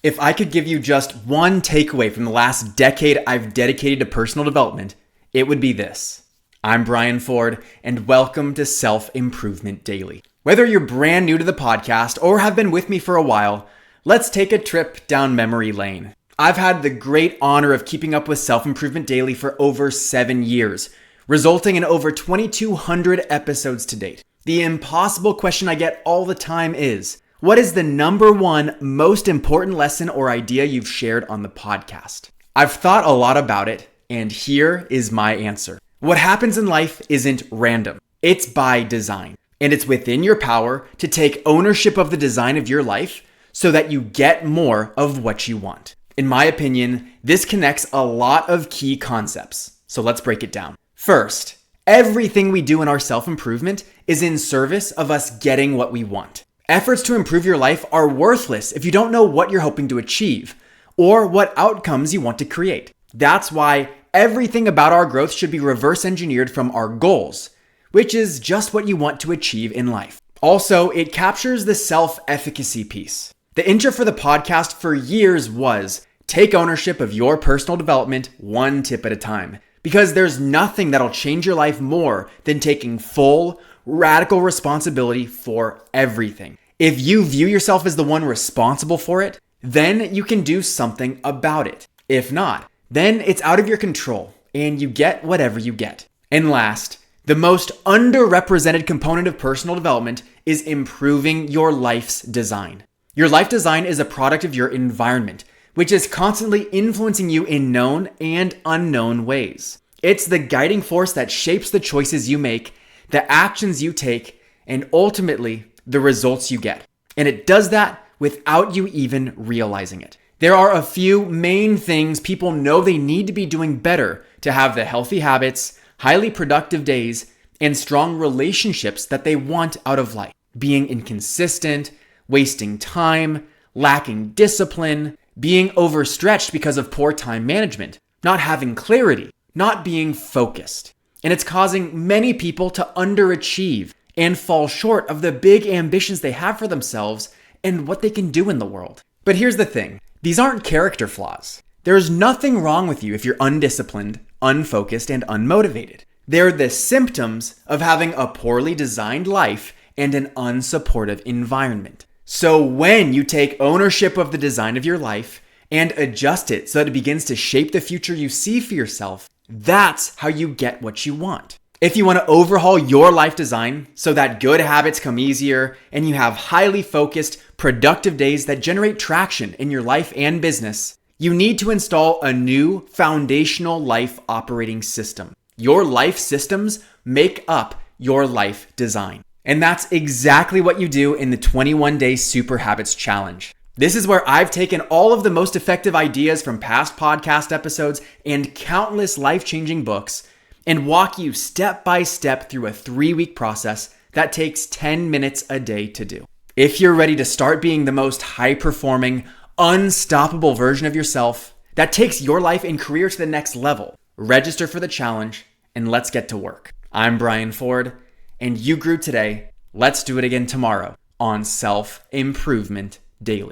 If I could give you just one takeaway from the last decade I've dedicated to personal development, it would be this. I'm Brian Ford, and welcome to Self-Improvement Daily. Whether you're brand new to the podcast or have been with me for a while, let's take a trip down memory lane. I've had the great honor of keeping up with Self-Improvement Daily for over 7 years, resulting in over 2,200 episodes to date. The impossible question I get all the time is, what is the number one most important lesson or idea you've shared on the podcast? I've thought a lot about it, and here is my answer. What happens in life isn't random. It's by design. And it's within your power to take ownership of the design of your life so that you get more of what you want. In my opinion, this connects a lot of key concepts. So let's break it down. First, everything we do in our self-improvement is in service of us getting what we want. Efforts to improve your life are worthless if you don't know what you're hoping to achieve or what outcomes you want to create. That's why everything about our growth should be reverse engineered from our goals, which is just what you want to achieve in life. Also, it captures the self-efficacy piece. The intro for the podcast for years was, take ownership of your personal development one tip at a time. Because there's nothing that'll change your life more than taking full, radical responsibility for everything. If you view yourself as the one responsible for it, then you can do something about it. If not, then it's out of your control and you get whatever you get. And last, the most underrepresented component of personal development is improving your life's design. Your life design is a product of your environment, which is constantly influencing you in known and unknown ways. It's the guiding force that shapes the choices you make, the actions you take, and ultimately the results you get. And it does that without you even realizing it. There are a few main things people know they need to be doing better to have the healthy habits, highly productive days, and strong relationships that they want out of life. Being inconsistent, wasting time, lacking discipline, being overstretched because of poor time management, not having clarity, not being focused. And it's causing many people to underachieve and fall short of the big ambitions they have for themselves and what they can do in the world. But here's the thing. These aren't character flaws. There's nothing wrong with you if you're undisciplined, unfocused, and unmotivated. They're the symptoms of having a poorly designed life and an unsupportive environment. So when you take ownership of the design of your life and adjust it so that it begins to shape the future you see for yourself, that's how you get what you want. If you want to overhaul your life design so that good habits come easier and you have highly focused, productive days that generate traction in your life and business, you need to install a new foundational life operating system. Your life systems make up your life design. And that's exactly what you do in the 21-Day Super Habits Challenge. This is where I've taken all of the most effective ideas from past podcast episodes and countless life-changing books and walk you step by step through a 3-week process that takes 10 minutes a day to do. If you're ready to start being the most high-performing, unstoppable version of yourself that takes your life and career to the next level, register for the challenge and let's get to work. I'm Brian Ford, and you grew today. Let's do it again tomorrow on Self-Improvement Daily.